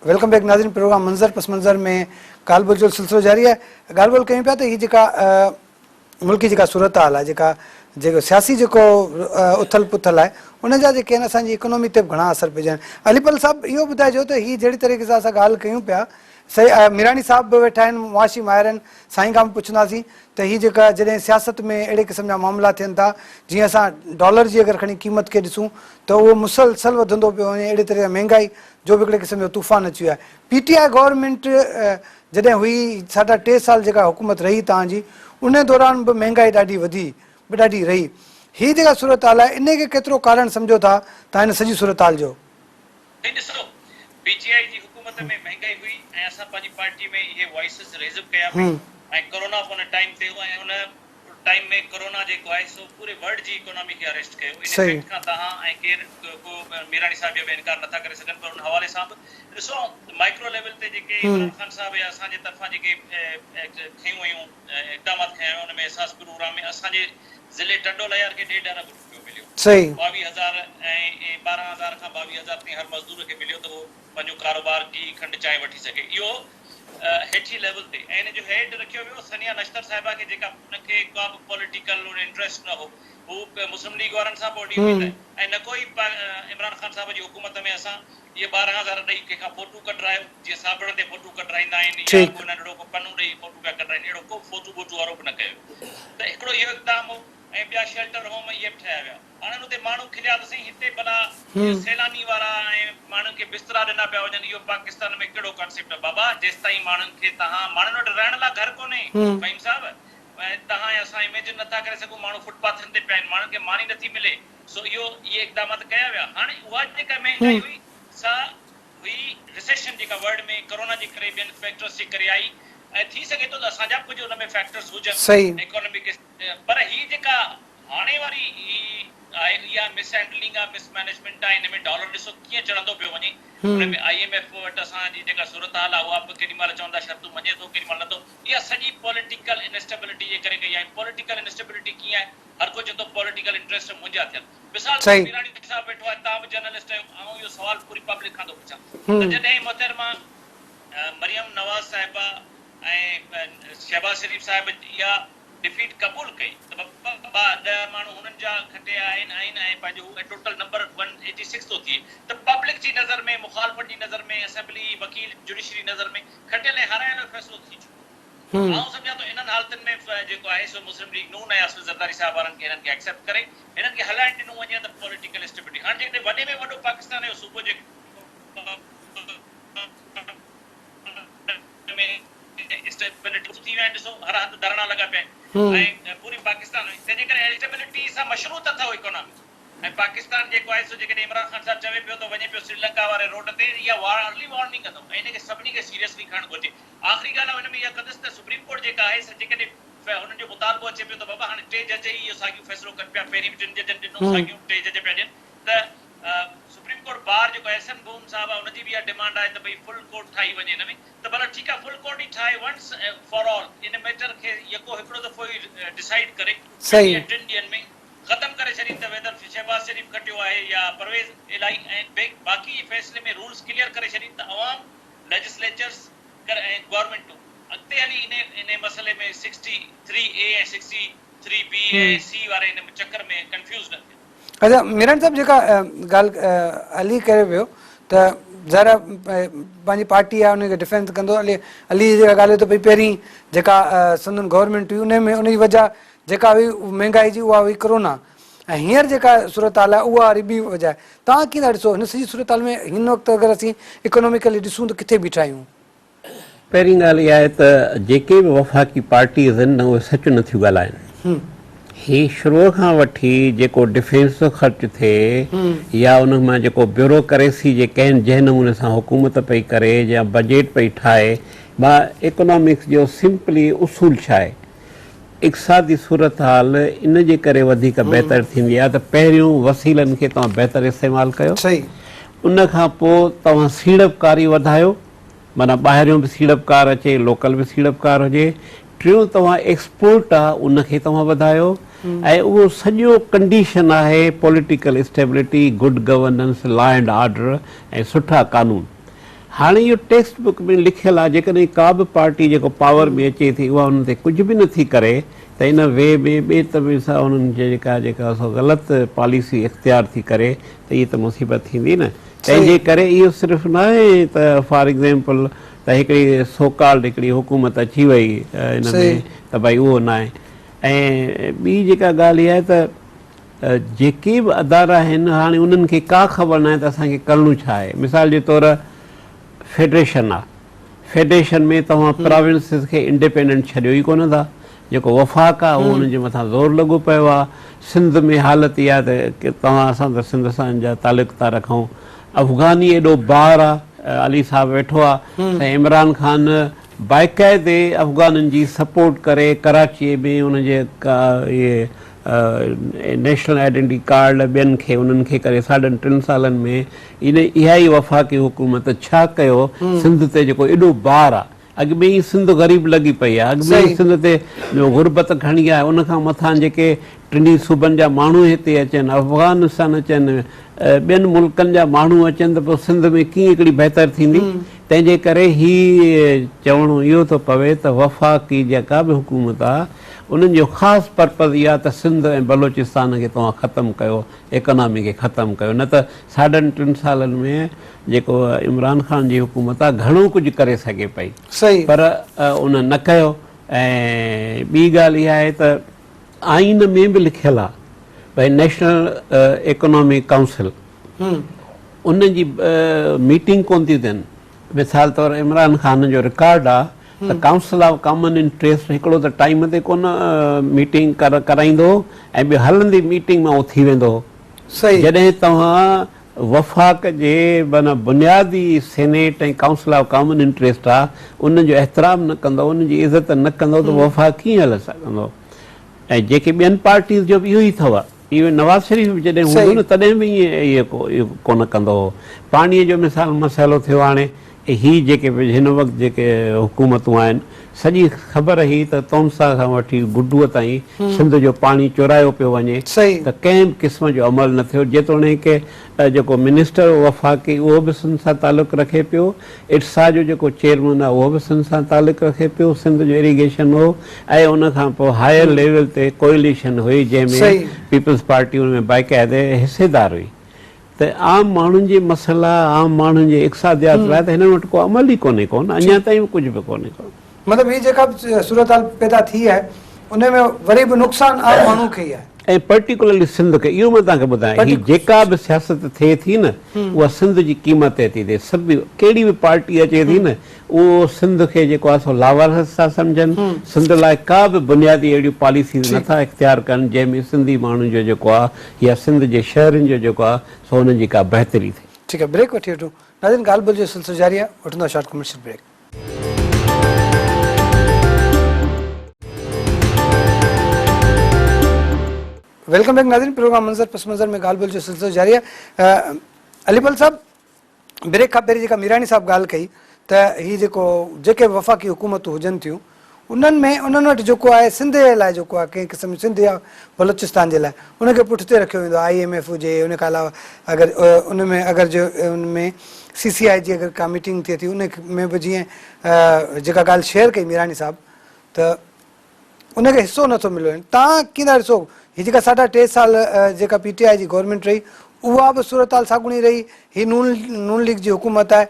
welcome back नाज़रीन प्रोग्राम मंज़र पस मंज़र में ॻाल्हि ॿोल जो सिलसिलो जारी आहे ॻाल्हि ॿोल कयूं पिया त हीअ जेका मुल्क जी जेका सूरत हाल आहे जेको सियासी जेको उथल पुथल आहे उनजा जेके आहिनि असांजी इकोनॉमी ते बि घणा असर पइजा आहिनि अलीपल साहब इहो ॿुधाइजो त हीअ जहिड़ी तरीक़े सां असां ॻाल्हि कयूं पिया सही मीरानी साहब बि वेठा आहिनि मुआशी माहिर आहिनि साईं खां बि पुछंदासीं त हीअ जेका जॾहिं सियासत में अहिड़े क़िस्म जा मामला थियनि था जीअं असां डॉलर जी अगरि खणी क़ीमत खे ॾिसूं त उहो मुसलसल वधंदो पियो वञे अहिड़े तरह महांगाई जो बि हिकिड़े क़िस्म जो तूफ़ान अची वियो आहे PTI गवर्नमेंट जॾहिं हुई 3.5 साल जेका हुकूमत रही तव्हांजी उन दौरान बि महांगाई ॾाढी वधी बि ॾाढी रही हीअ जेका सूरत हाल आहे इनखे केतिरो कारण सम्झो था तव्हां हिन सॼी सूरत हाल जो ॾिसो PTI जी हुकूमत में महांगाई हुई ऐं असां पंहिंजी पार्टी में इहे वॉइसिस रेज़ कया ऐं कोरोना हुन टाइम ते ऐं हुन टाइम में कोरोना जेको आहे सो पूरे वर्ल्ड जी इकोनॉमी खे अरेस्ट कयो इन फैक्ट खां तव्हां ऐं केरु को मीरानी साहब जो बि इनकार नथा करे सघनि पर उन हवाले सां बि ॾिसो माइक्रो लेवल ते जेके इमरान खान साहब या असांजे तरफ़ां जेके खयूं हुयूं इक़दामात खया हुन में एहसास प्रोग्राम में असांजे ज़िले टंडोलयार खे 1.5 अरब रुपयो मिलियो 22,000 ऐं 12,000 खां 22,000 ताईं हर मज़दूर खे मिलियो त उहो पंहिंजो कारोबार की खंड चांहि वठी सघे इहो हेठी लेवल ते ऐं हिन जो हेड रखियो वियो सनिया नश्तर साहिबा खे जेका हुनखे का बि पॉलिटिकल इंट्रस्ट न हो हू मुस्लिम लीग वारनि सां बॉडी हुई ऐं न कोई इमरान खान साहब जी हुकूमत में असां इहे 12,000 ॾेई कंहिंखां फोटू कढरायो जीअं साबण ते फोटू कढराईंदा आहिनि या को नंढड़ो को पन्नू ॾेई फोटू पिया कढराइनि अहिड़ो को फोटू बोटू वारो बि न कयो त हिकिड़ो इहो इक़दाम हो ऐं ॿिया शेल्टर होम इहे बि ठाहिया विया हाणे हुते माण्हू खिलिया त साईं हिते भला सैलानी वारा ऐं माण्हुनि खे बिस्तरा ॾिना पिया वञनि इहो पाकिस्तान में कहिड़ो कॉन्सेप्ट आहे बाबा जेसिताईं माण्हुनि खे तव्हां माण्हुनि वटि रहण लाइ घर कोन्हे फ़हीम साहब तव्हां असां इमेजिन नथा करे सघूं माण्हू फुटपाथनि ते पिया आहिनि माण्हुनि खे मानी नथी मिले सो इहे इक़दामात कया विया हाणे उहा जेका महांगाई हुई सा हुई रिसेशन जेका वर्ल्ड में कोरोना जे करे ॿियनि फैक्टर्स जे करे आई ऐं थी सघे थो त असांजा कुझु हुन में फैक्टर्स हुजनि इकोनॉमिक पर ही जेका हाणे वारी आहे इहा मिसहैंडलिंग आहे मिसमैनेजमेंट आहे हिन में डॉलर ॾिसो कीअं चढ़ंदो पियो वञे हुन में IMF वटि असांजी जेका सूरत हाल आहे उहा बि केॾी महिल चवंदा शर्तूं मञे थो केॾी महिल नथो इहा सॼी पॉलिटिकल इनस्टेबिलिटी जे करे कई आहे पॉलिटिकल इनस्टेबिलिटी कीअं आहे हर को चए थो पॉलिटिकल इंटरेस्ट मुंहिंजा थियनि मिसाल मीरानी साहब वेठो आहे तव्हां बि जर्नलिस्ट आहियो ऐं इहो सुवाल पूरी पब्लिक खां थो पुछां त जॾहिं मोहतरमा मरियम नवाज़ साहिबा ऐं शहबाज शरीफ़ साहिब इहा डिफीट क़बूल कई त 10 माण्हू हुननि जा खटिया आहिनि ऐं पंहिंजो टोटल नंबर 186 थो थिए त पब्लिक जी नज़र में मुखालफ़त जी नज़र में असेंबली वकील जुडिशरी नज़र में खटियल ऐं हाराइण जो फ़ैसिलो थी चुको आउं सम्झां थो इन्हनि हालतुनि में जेको आहे सो मुस्लिम लीग नून ऐं असद ज़रदारी साहिब वारनि खे हिननि खे एक्सेप्ट करे हिननि खे हलाइण ॾिनो वञे त पॉलिटिकल स्टेबिलिटी हाणे जेकॾहिं वॾे में वॾो पाकिस्तान जो सूबो जे स्टेबिलिटी थी विया आहिनि ॾिसो हर हंधि धरणा लॻा पिया आहिनि ऐं पूरी पाकिस्तान तंहिंजे करे स्टेबिलिटी सां मशरूत अथव इकोनॉमी ऐं पाकिस्तान जेको आहे सो जेकॾहिं इमरान ख़ान साहिबु चवे पियो त वञे पियो श्रीलंका वारे रोड ते इहा अर्ली वार्निंग अथव ऐं हिनखे सभिनी खे सीरियसली खणणु घुरिजे आख़िरी ॻाल्हि हिन में इहा कंदुसि त सुप्रीम कोर्ट जेका आहे जेकॾहिं हुननि जो मुतालबो अचे पियो त बाबा हाणे 3 जज ई इहो साॻियो फ़ैसिलो कनि पिया पहिरीं 2 जजनि ॾिनो साॻियूं 3 जज पिया ॾियनि त सुप्रीम कोर्ट बार जेको एहसन गोम साहिब आहे हुनजी बि इहा डिमांड आहे त भई फुल कोर्ट ठाही वञे हिन में त भला ठीकु आहे फुल कोर्ट ई ठाहे वंस फॉर ऑल इन मैटर खे यको हिकिड़ो दफ़ो ई डिसाइड करे 3 ॾींहंनि में ख़तम करे छॾी त वेदर शहबाज शरीफ़ खटियो आहे या परवेज़ इलाही ऐं बाक़ी फ़ैसिले में रूल्स क्लियर करे छॾी त अवाम लेजिस्लेचर्स ऐं गवर्नमेंटूं अॻिते हली इन मसइले में 63A ऐं 63B ऐं C वारे इन चक्कर में कंफ्यूज़ न थिए अच्छा मीरान साहब जेका ॻाल्हि अली करे वियो त ज़रा पंहिंजी पार्टी आहे उनखे डिफेंस कंदो अली जेका ॻाल्हि त भई पहिरीं जेका संदन गवर्नमेंट हुई उनजी वजह जेका हुई महांगाई जी उहा हुई कोरोना ऐं हींअर जेका सूरत हाल आहे उहा वरी ॿी वजह आहे तव्हां कीअं था ॾिसो हिन सॼी सूरत हाल में हिन वक़्तु अगरि असीं इकोनॉमिकली ॾिसूं त किथे बीठा आहियूं पहिरीं ॻाल्हि इहा आहे त जेके बि वफ़ाक़ी पार्टीज़ आहिनि उहे सच नथियूं ॻाल्हाइनि ही शुरूअ खां वठी जेको डिफेंस जो ख़र्च थिए या उन मां जेको ब्यूरोक्रेसी जे कंहिं जंहिं नमूने सां हुकूमत पई करे या बजेट पई ठाहे मां इकोनॉमिक्स जो सिंपली उसूल छा आहे इक़्तिसादी सूरत हाल इन जे करे वधीक बहितर थींदी आहे त पहिरियों वसीलनि खे तव्हां बहितर इस्तेमालु कयो उन खां पोइ तव्हां सीड़पकारी वधायो माना ॿाहिरियों बि सीड़पकार अचे लोकल बि सीड़पकार हुजे टियों तव्हां एक्सपोर्ट आहे उनखे तव्हां वधायो ऐं उहो सॼो कंडीशन आहे political stability good governance law and order ऐं सुठा कानून हाणे इहो टेक्स्ट बुक में लिखियलु आहे जेकॾहिं का बि पार्टी जेको पावर में अचे थी उहा उन ते कुझु बि नथी करे त इन वे में ॿिए तरीक़े सां उन्हनि जे जेका सो ग़लति पॉलिसी इख़्तियार थी करे त इहा त मुसीबत थींदी न तंहिंजे करे इहो सिर्फ़ु न आहे त फॉर एग्ज़ाम्पल त हिकिड़ी सोकाल्ड हिकिड़ी हुकूमत अची वई इन में त भई उहो न आहे ऐं ॿी जेका ॻाल्हि इहा आहे त जेके बि अदारा आहिनि हाणे उन्हनि खे का ख़बर न आहे त असांखे करणो छा आहे मिसाल जे तौरु फेडरेशन आहे फेडरेशन में तव्हां प्रोविंसिस खे इंडिपेंडेंट छॾियो ई कोन था जेको वफ़ाक़ आहे उहो उनजे मथां ज़ोर लॻो पियो आहे सिंध में हालति इहा त तव्हां असां त सिंध सां जा तालुक़ था रखूं अफ़गानी एॾो बार आहे अली साहब वेठो आहे त इमरान ख़ान बाक़ाइदे अफ़गाननि जी सपोर्ट करे कराचीअ में उनजे इहे नेशनल आइडेंटिटी कार्ड ॿियनि खे उन्हनि खे करे 3.5 सालनि में इहा ई वफ़ाक़ी हुकूमत छा कयो सिंध ते जेको एॾो बार आहे अॻु में ई सिंध ग़रीब लॻी पई आहे अॻु में ई सिंध ते गुरबत खणी आहे उनखां मथां जेके टिनी सूबनि जा माण्हू हिते अचनि अफ़गानिस्तान अचनि ॿियनि मुल्कनि जा माण्हू अचनि त पोइ सिंध में कीअं हिकिड़ी बहितर थींदी तंहिंजे करे हीउ चवणो इहो थो पवे त वफ़ाक़ी जेका बि हुकूमत आहे उन्हनि जो ख़ासि पर्पज़ इहा त सिंध ऐं बलोचिस्तान खे तव्हां ख़तमु कयो इकोनॉमी खे ख़तमु कयो न त 3.5 सालनि में जेको इमरान ख़ान जी हुकूमत आहे घणो कुझु करे सघे पई पर उन न कयो ऐं ॿी ॻाल्हि इहा आहे त आइन में बि लिखियलु आहे भई नेशनल इकोनॉमिक काउंसिल उन जी मीटिंग कोन थियूं थियनि मिसाल तौरु इमरान ख़ान जो रिकॉर्ड आहे त काउंसिल ऑफ कॉमन इंट्रस्ट हिकिड़ो त टाइम ते कोन मीटिंग कराईंदो ऐं ॿियो हलंदी मीटिंग में उहो थी वेंदो। सही जॾहिं तव्हां वफ़ाक़ जे माना बुनियादी सेनेट ऐं काउंसिल ऑफ कॉमन इंट्रस्ट आहे उन जो एहतराम न कंदो, उन जी इज़त न कंदो त वफ़ाक़ कीअं हले सघंदो। ऐं जेके ॿियनि पार्टीज़ जो बि इहो ई अथव, इहो नवाज़ शरीफ़ बि जॾहिं हूंदो न तॾहिं बि इहो कोन कंदो हो। पाणीअ जो मसइलो थियो हाणे, ही जेके हिन वक़्तु जेके हुकूमतूं आहिनि सॼी ख़बर हुई त तौमसा खां वठी गुडूअ ताईं सिंध जो पाणी चुरायो पियो वञे त कंहिं बि क़िस्म जो अमल न थियो। जेतोणीकि जेको मिनिस्टर वफ़ाक़ी उहो बि सिंध सां तालुक़ु रखे पियो, इट्सा जो जेको चेयरमैन आहे उहो बि सिंध सां तालुक़ु रखे पियो, सिंध जो इरीगेशन हो ऐं उन खां पोइ हायर लेवल ते कोएलिशन हुई जंहिंमें पीपल्स पार्टी उन में बाक़ाइदे हिसेदार हुई। त आम माण्हुनि जे मसइला, आम माण्हुनि जे इक़्तिसादियात लाइ त हिन वटि को अमल ई कोन्हे अञा ताईं कुझु बि कोन्हे को। मतिलबु हीअ जेका सूरत हाल पैदा थी आहे उन में वरी बि नुक़सानु आम माण्हू खे ई आहे ऐं पर्टिकुलरली सिंध खे। इहो मां तव्हांखे ॿुधायां, हीअ जेका बि सियासत थिए थी न उहा सिंध जी क़ीमत ते थी थिए। सभु कहिड़ी बि पार्टी अचे थी न उहो सिंध खे जेको आहे सो लावारिस था सम्झनि, सिंध लाइ का बि बुनियादी अहिड़ियूं पॉलिसीज़ नथा इख़्तियार कनि जंहिंमें सिंधी माण्हुनि जो जेको आहे या सिंध जे शहरनि जो जेको आहे सो हुननि जी का बहितरी थिए। ठीकु आहे, ब्रेक वठी वठूं। नाज़रीन, ॻाल्हि ॿोल जो सिलसिलो जारी आहे, वठंदो short commercial break. Welcome back नाज़रीन, प्रोग्राम मंज़र पस मंज़र में ॻाल्हि ॿोल जो सिलसिलो जारी आहे। अलीपल साहब, ब्रेक खां पहिरीं जेका मीरानी साहब ॻाल्हि कई त हीअ जेके वफ़ाक़ी हुकूमतूं हुजनि थियूं उन्हनि वटि जेको आहे सिंध जे लाइ जेको आहे कंहिं क़िस्म सिंध या बलोचिस्तान जे लाइ उनखे पुठिते रखियो वेंदो आहे। IMF हुजे, उन खां अलावा अगरि उनमें अगरि जो उनमें CCI जी अगरि का मीटिंग थिए थी उन में बि जीअं जेका ॻाल्हि शेयर कई मीरानी साहब त उनखे हिसो नथो मिलो। तव्हां कीअं था ॾिसो हीअ जेका 3.5 साल जेका PTI जी गवर्नमेंट रही उहा बि सूरत हाल साॻुणी रही, हीअ नून लीग जी हुकूमत आहे,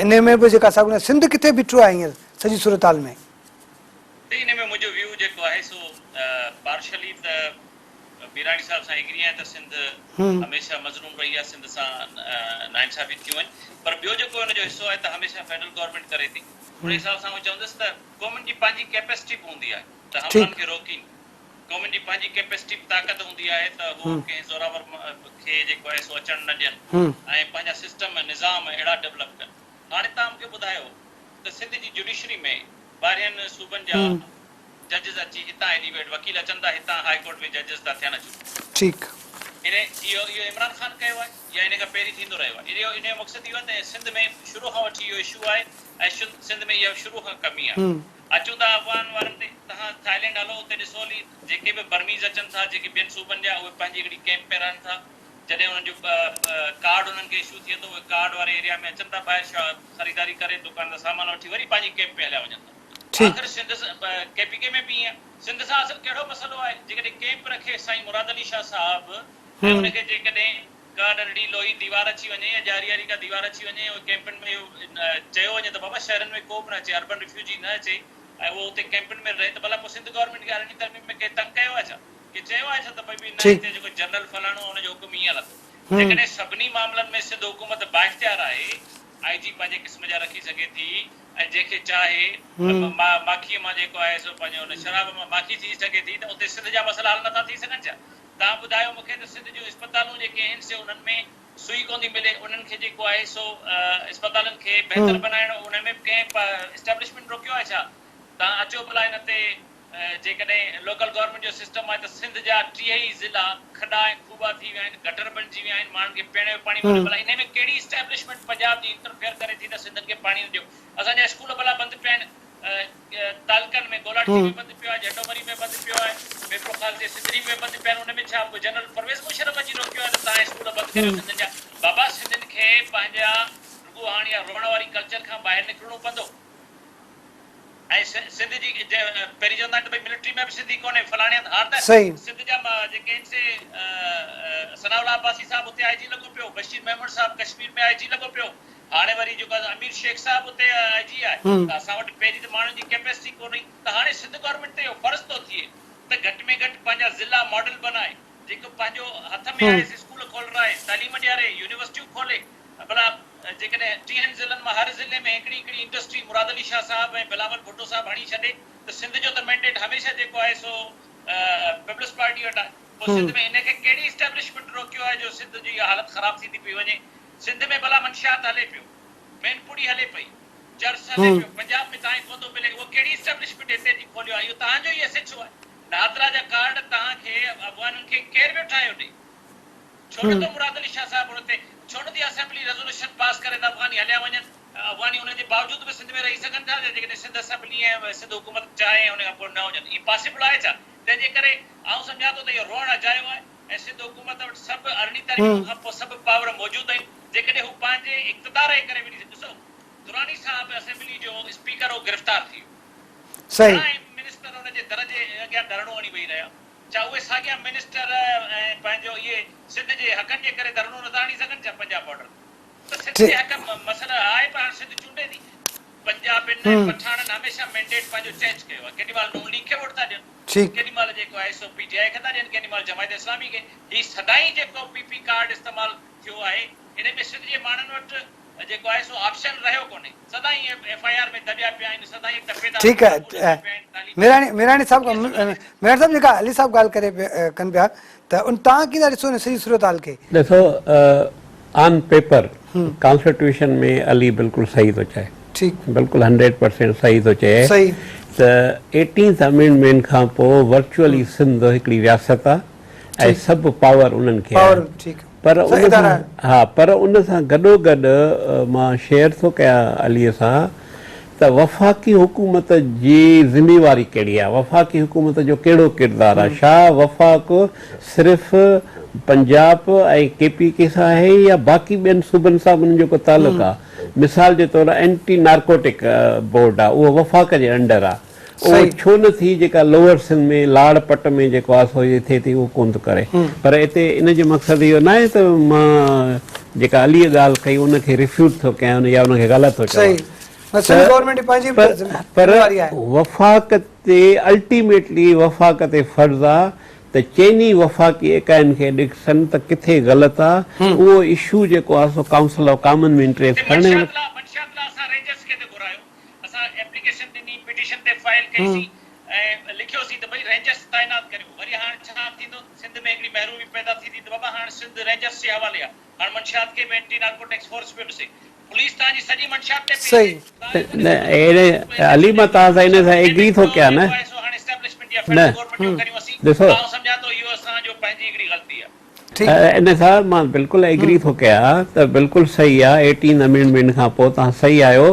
इन में बि जेका साॻुणी सिंध किथे बीठो आहे हींअर सॼी सूरत हाल में? इन में मुंहिंजो व्यू जेको आहे सो पार्शली त मीरानी साहब सां एग्री आहे त सिंध हमेशह मज़लूम रही आहे, सिंध सां नाइंसाफ़ी थियूं आहिनि। पर ॿियो जेको हिनजो हिसो आहे त हमेशह फेडरल गवर्नमेंट करे थी। उन हिसाब सां चवंदुसि त गवर्नमेंट जी पंहिंजी कैपेसिटी बि हूंदी आहे त हमलनि खे रोकीनि। गवर्नमेंट जी पंहिंजी कैपेसिटी ताक़त हूंदी आहे त हू कंहिं ज़ोरावर खे जेको आहे सो अचणु न ॾियनि ऐं पंहिंजा सिस्टम निज़ाम अहिड़ा डेवलप कनि। हाणे तव्हां मूंखे ॿुधायो त सिंध जी जुडिशरी में 12 सूबनि जा जजिस अची हितां हेॾी वेट वकील अचनि था, हितां हाई कोर्ट में जजिस था थियनि अचूं। ठीकु, इहो इमरान ख़ान कयो आहे या इन खां पहिरीं थींदो रहियो आहे? इन जो मक़सदु इहो आहे त सिंध में शुरू खां वठी इहो इशू आहे ऐं सिंध में इहा शुरू खां कमी आहे। अचूं था अफ़गान वारनि ते, तव्हां थाईलैंड हलो, उते ॾिसो हली जेके बि बर्मीज़ अचनि था, जेके ॿियनि सूबनि जा, उहे पंहिंजी हिकिड़ी कैंप में रहनि था। जॾहिं हुननि जो कार्ड उन्हनि खे इशू थिए थो उहे कार्ड वारे एरिया में अचनि था, ॿाहिरि ख़रीदारी करे दुकान था सामान वठी वरी पंहिंजी कैंप में हलिया वञनि था। आख़िर सिंध KPK में बि ईअं सिंध सां असुल कहिड़ो मसइलो आहे? जेकॾहिं कैंप रखे साईं मुराद अली शाह साहब ऐं हुनखे जेकॾहिं का नंढड़ी लोही दीवार अची वञे या जारियारी का दीवार अची वञे कैंपनि में चयो वञे त बाबा शहरनि में को बि न अचे, अर्बन रिफ्यूजी न अचे ऐं उहो उते कैंपनि में रहे त भला पोइ सिंध गवर्नमेंट खे हाणे तरमीम में कंहिं तंग कयो आहे छा? कि चयो आहे छा त भई न हिते जेको जनरल फलाणो हुनजो हुकुम ईअं हलंदो? जेकॾहिं सभिनी मामलनि में सिंध हुकूमत बाइख्तियार आहे, IG पंहिंजे क़िस्म जा रखी सघे थी ऐं जंहिंखे चाहे माखीअ मां जेको आहे सो पंहिंजो हुन शराब मां माखी थी सघे थी, त उते सिंध जा मसइला हल नथा थी सघनि छा? तव्हां ॿुधायो मूंखे त सिंध जूं इस्पतालूं जेके आहिनि से उन्हनि में सुई कोन थी मिले, उन्हनि खे जेको आहे सो इस्पतालनि खे बहितर बनाइणो, उन्हनि में कंहिं इस्टेब्लिशमेंट रोकियो आहे छा? तव्हां अचो भला हिन ते जेकॾहिं लोकल गवर्नमेंट जो सिस्टम आहे त सिंध जा 30 ज़िला खॾा ऐं खूबा थी विया आहिनि, गटर बणिजी विया आहिनि, माण्हुनि खे पीअण जो पाणी मिले, भला इन में कहिड़ी इस्टेब्लिशमेंट पंजाब जी इंटरफेयर करे थी त सिंधनि खे पाणी ॾियो? असांजा स्कूल भला बंदि पिया आहिनि, तालकनि में गोलाठी में बंदि पियो आहे, जटोमरी में बंदि पियो आहे, मेट्रो ख़ाल जे सिंधरी में बंदि पिया आहिनि। उन में छा जनरल परवेज़ मुशर्रफ अची रोकियो आहे त तव्हां स्कूल बंदि करियो सिंधनि जा? बाबा सिंधनि खे पंहिंजा रुॻो हाणे या रोअण वारी कल्चर खां ॿाहिरि निकिरणो पवंदो। ऐं सिंध जी पहिरीं चवंदा आहिनि त भई मिलिट्री में बि सिंधी कोन्हे फलाणे हंधि, हाणे त सिंध जा जेके आहिनि से सनाउल्लाह अब्बासी साहब उते IG लॻो पियो, बशीर महमूद साहब कश्मीर में IG लॻो पियो, हाणे वरी जेको अमीर शेख साहब उते IG आहे। त असां वटि पहिरीं त माण्हुनि जी कैपेसिटी कोन हुई, त हाणे सिंध गवर्नमेंट ते इहो फर्ज़ थो थिए त घटि में घटि पंहिंजा ज़िला मॉडल बनाए, जेको पंहिंजो हथ में आहे स्कूल खोल रहा है, तालीम ॾियारे, यूनिवर्सिटियूं खोले, भला जेकॾहिं 30 ज़िलनि मां हर ज़िले में हिकिड़ी हिकिड़ी इंडस्ट्री मुराद अली शाह साहब ऐं बिलावल भुट्टो साहब हणी छॾे त सिंध जो त मैंडेट हमेशह जेको आहे सो पीपल्स पार्टी वटि आहे। पोइ सिंध में हिनखे कहिड़ी इस्टेब्लिशमेंट रोकियो आहे जो सिंध जी हालत ख़राब थी पई वञे? सिंध में भला मंशियात हले पियो, मैनपुरी हले पई, चर्च हले पियो, पंजाब में तव्हांखे कोन थो मिले, उहो कहिड़ी इस्टेब्लिशमेंट हिते जी खोलियो आहे? इहो तव्हांजो ई एसेट्स आहे। नादरा जा कार्ड तव्हांखे अफ़गाननि खे केरु पियो ठाहियो ॾे? छो नथो मुराद अली शाह साहब हुते, छो नथी असेंबली रेज़ोल्यूशन पास करे त अफ़गानी हलिया वञनि? अफ़गानी हुनजे बावजूद बि सिंध में रही सघनि था जेकॾहिं सिंध असेंबली ऐं सिंध हुकूमत चाहे हुन खां पोइ न हुजनि? इहा पॉसिबल आहे छा? तंहिंजे करे आउं सम्झां थो त इहो रोअण अजायो आहे ऐं सिंध हुकूमत वटि सभु अरिड़हीं तारीख़ खां पोइ सभु पावर मौजूदु आहिनि। जेकॾहिं हू पंहिंजे इक़्तिदार जे करे वञी ॾिसो, दुरानी साहब असेंबली जो स्पीकर हो गिरफ़्तार थी वियो, सही मिनिस्टर हुनजे दर जे अॻियां धरणो हणी वेही रहिया। छा उहे साॻिया मिनिस्टर ऐं पंहिंजो इहे सिंध जे हक़नि जे करे धरणो नथा हणी सघनि छा पंजाब बॉर्डर? त सिंध जे हक़ मसइला आहे, पर सिंध चूंडे थी। पंजाबियुनि ऐं पठाणनि हमेशह मैंडेट पंहिंजो चेंज कयो आहे। केॾी महिल नून लीग खे वोट था ॾियनि, केॾी महिल जेको आहे सो पीटीआई खे था ॾियनि, केॾी महिल जमायत इस्लामी खे। ही सदाई जेको पीपी कार्ड इस्तेमालु थियो आहे, इन में सिंध जे माण्हुनि वटि जेको आहे सो ऑप्शन रहियो कोन्हे। सदाई एफआईआर में दॿिया पिया आहिनि, सदाई दफ़ेदार ठीकु आहे। मेराणी साहब मेराणी साहब जेका अली साहब ॻाल्हि करे कनि पिया त उन तव्हां कीअं ॾिसो हिन सॼी सूरत हाल खे? ॾिसो, ऑन पेपर कॉन्स्टिट्यूशन में अली बिल्कुलु सही थो चए, ठीकु, बिल्कुलु 100% सही थो चए सही। त 18th अमेंडमेंट खां पोइ वर्चुअली सिंध हिकिड़ी रियासत आहे ऐं सभु पावर उन्हनि खे आहे। ठीकु, पर उन सां पर उन सां गॾोगॾु मां शेयर थो कयां अलीअ सां त वफ़ाक़ी हुकूमत जी ज़िमेवारी कहिड़ी आहे, वफ़ाक़ी हुकूमत जो कहिड़ो किरदारु आहे? छा वफ़ाक़ सिर्फ़ु पंजाब ऐं KPK सां आहे या बाक़ी ॿियनि सूबनि सां उन्हनि जो को तालुक़ु आहे? मिसाल जे तौरु एंटी नार्कोटिक बोर्ड आहे, उहो वफ़ाक़ जे अंडर आहे। उहो छो न थी जेका लोअर सिंध में लाड़पट में जेको आहे सो थिए थी उहो कोन थो करे? पर हिते इन जो मक़सदु इहो न आहे त मां जेका अलीअ ॻाल्हि कई उनखे रिफ्यूट थो कयां या उनखे ग़लति थो चवां, पर वफ़ाक़ ते अल्टीमेटली वफ़ाक़ ते फर्ज़ु आहे त चइनी वफ़ाक़ी इकाइनि खे ॾिसनि त किथे ग़लति आहे। उहो इशू जेको आहे सो काउंसिल ऑफ कॉमन में इंटरेस्ट खणे लिखियोसीं त भई रेंजर्स तैनात करियो। वरी हाणे छा थींदो? सिंध में हिकिड़ी महिरूमी पैदा थी त बाबा हाणे सिंध रेंजर्स जे हवाले आहे। हाणे मंशियात खे एंटी नार्कोटिक्स फोर्स पियो ॾिसे, पुलिस तव्हांजी सॼी मंशियात ते सही। अली मां तव्हां सां इन सां एग्री थो कयां न। ॾिसो, इन सां मां बिल्कुलु एग्री थो कयां त बिल्कुलु सही आहे, 18 अमेंडमेंट खां पोइ तव्हां सही आहियो।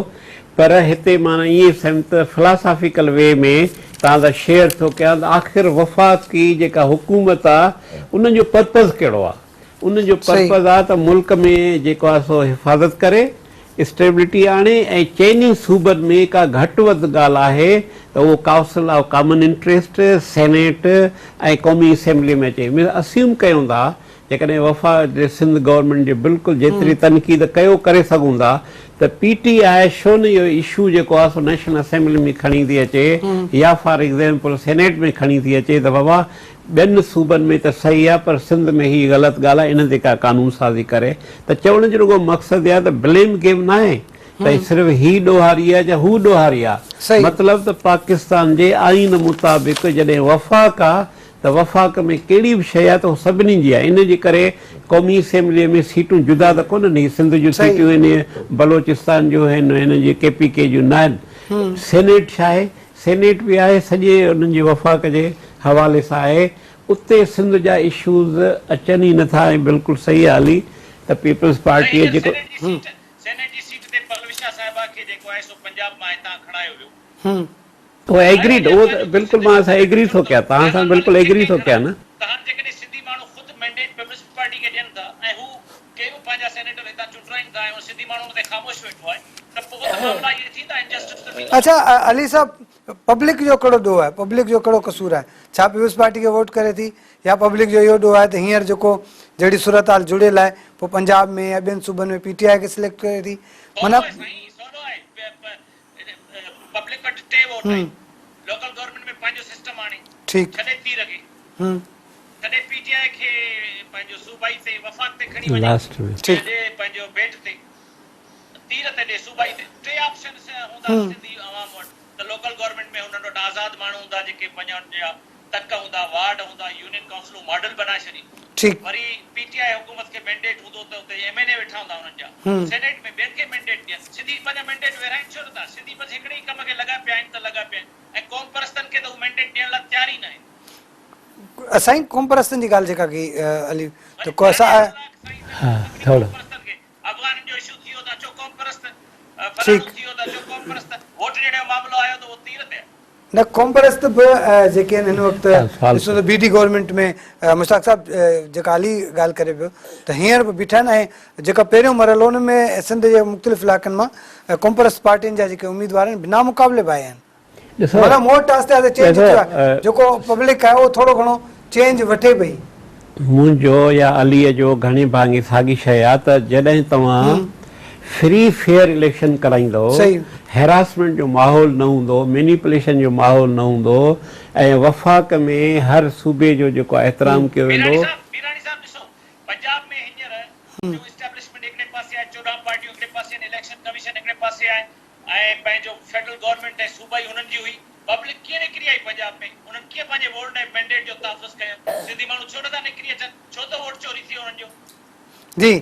पर हिते माना ईअं सम्झ फिलासॉफिकल वे में तव्हां सां शेयर थो कयां त आख़िर वफ़ाक़ी जेका हुकूमत आहे उन जो पर्पज़ कहिड़ो आहे? उन जो पर्पज़ आहे त मुल्क में जेको आहे सो हिफ़ाज़त करे, स्टेबिलिटी आणे ऐं चइनी सूबनि में का घटि वधि ॻाल्हि आहे त उहो council of common interest, senate ऐं क़ौमी असेंबली में अचे। अस्यूम कयूं था जेकॾहिं वफ़ा सिंध गवर्नमेंट जे बिल्कुलु जेतिरी तनक़ीद कयो करे सघूं था त PTI छो न इहो इशू जेको आहे सो नेशनल असेंबली में खणी थी अचे या फॉर एग्ज़ाम्पल सेनेट में खणी थी अचे त बाबा ॿियनि सूबनि में त सही आहे पर सिंध में हीअ ग़लति ॻाल्हि आहे, इन ते का कानून साज़ी करे। त चवण जो रुॻो मक़सदु आहे त ब्लेम गेम न आहे त सिर्फ़ु ही ॾोहारी आहे या हू ॾोहारी आहे। मतिलबु त पाकिस्तान जे आइन मुताबिक़ जॾहिं वफ़ाक़ आहे त वफ़ाक़ में कहिड़ी बि शइ आहे त उहो सभिनी जी आहे। इन जे करे क़ौमी असेंबलीअ में सीटूं जुदा त कोन्हनि, सिंध जूं सीटूं आहिनि, बलोचिस्तान जूं आहिनि, हिन जी KPK जूं न आहिनि। सेनेट छा आहे? सेनेट बि आहे, सॼे उन्हनि जे वफ़ाक़ जे हवाले सां आहे। उते सिंध जा इशूज़ अचनि ई नथा ऐं बिल्कुलु सही आहे अली त पीपल्स पार्टीअ जेको उहो एग्रीड, उहो त बिल्कुलु मां सां एग्री थो कयां, तव्हां सां बिल्कुलु एग्री थो कयां न। अच्छा अली साहब, पब्लिक जो कहिड़ो ॾोह आहे, पब्लिक जो कहिड़ो कसूर आहे? छा पीपल्स पार्टी खे वोट करे थी या पब्लिक जो इहो ॾोह आहे त हींअर जेको जहिड़ी सूरत हाल जुड़ियल आहे पोइ पंजाब में या ॿियनि सूबनि में PTI खे सिलेक्ट करे थी? माना लोकल गवर्नमेंट में पंहिंजो सिस्टम आणे ठीकु छॾे थी रखे तॾहिं PTI खे पंहिंजो सूबाई ते वफ़ाक़ ते खणी वञे, छॾे पंहिंजो बेट ते। तीर ते ॾे सूबाई ते टे ऑप्शन हूंदा सिंधी आवाम वटि त लोकल गवर्नमेंट में हुननि वटि आज़ाद माण्हू हूंदा जेके पंहिंजा तक हूंदा वार्ड हूंदा यूनियन काउंसिलूं मॉडल बनाए छॾी ठीक वरी पीटीआई हुकूमत खे मैंडेट हूंदो त उते एमएनए वेठा हूंदा हुननि जा सेनेट में ॿियनि खे मैंडेट ॾियनि सिंधी पंहिंजा मैंडेट विरहाइनि छो नथा सिंधी बसि हिकिड़े ई कम खे लॻा पिया आहिनि त लॻा पिया आहिनि ऐं क़ौम परस्तनि खे त हू मैंडेट ॾियण लाइ तयार ई न आहिनि असां क़ौम परस्तनि जी ॻाल्हि जेका कई अली त को असां थोरो अफ़गान जो इशू थियो त अचो क़ौम परस्त फलाणो थियो त अचो क़ौम परस्त वोट ॾियण जो मामलो आयो त उहो तीर ते न क़ौम परस्त बि जेके आहिनि हिन वक़्तु ॾिसो त बीटी गवर्नमेंट में मुश्ताक साहिबु जेका अली ॻाल्हि करे पियो त हींअर बि बीठा आहिनि ऐं जेका पहिरियों मरहलो हुन में सिंध जे मुख़्तलिफ़ इलाइक़नि मां क़ौम परस्त पार्टियुनि जा जेके उम्मीदवार आहिनि बिना मुक़ाबले बि आया आहिनि मतिलबु मोट आस्ते आस्ते चेंज थियो आहे जेको पब्लिक आहे उहो थोरो घणो चेंज वठे पई मुंहिंजो या अलीअ जो घणी भाङी साॻी शइ आहे त जॾहिं तव्हां फ्री फेयर इलेक्शन कराईंदो हैरासमेंट जो माहौल न हूंदो मैनिपुलेशन जो माहौल न हूंदो ऐं वफ़ाक़ में हर सूबे जो जेको एहतराम कयो वेंदो मीरानी साहब ॾिसो पंजाब में हींअर जो एस्टैब्लिशमेंट हिकिड़े पासे आहे 14 पार्टियूं हिकिड़े पासे आहिनि इलेक्शन कमीशन हिकिड़े पासे आहे ऐं पंहिंजो फेडरल गवर्नमेंट ऐं सूबाई हुननि जी हुई पब्लिक कीअं निकिरी आई पंजाब में उन्हनि कीअं पंहिंजे वोट ऐं मैंडेट जो तहफ़ुज़ कयो सिंधी माण्हू छो नथा निकिरी अचनि छो त वोट चोरी थी हुननि जो जी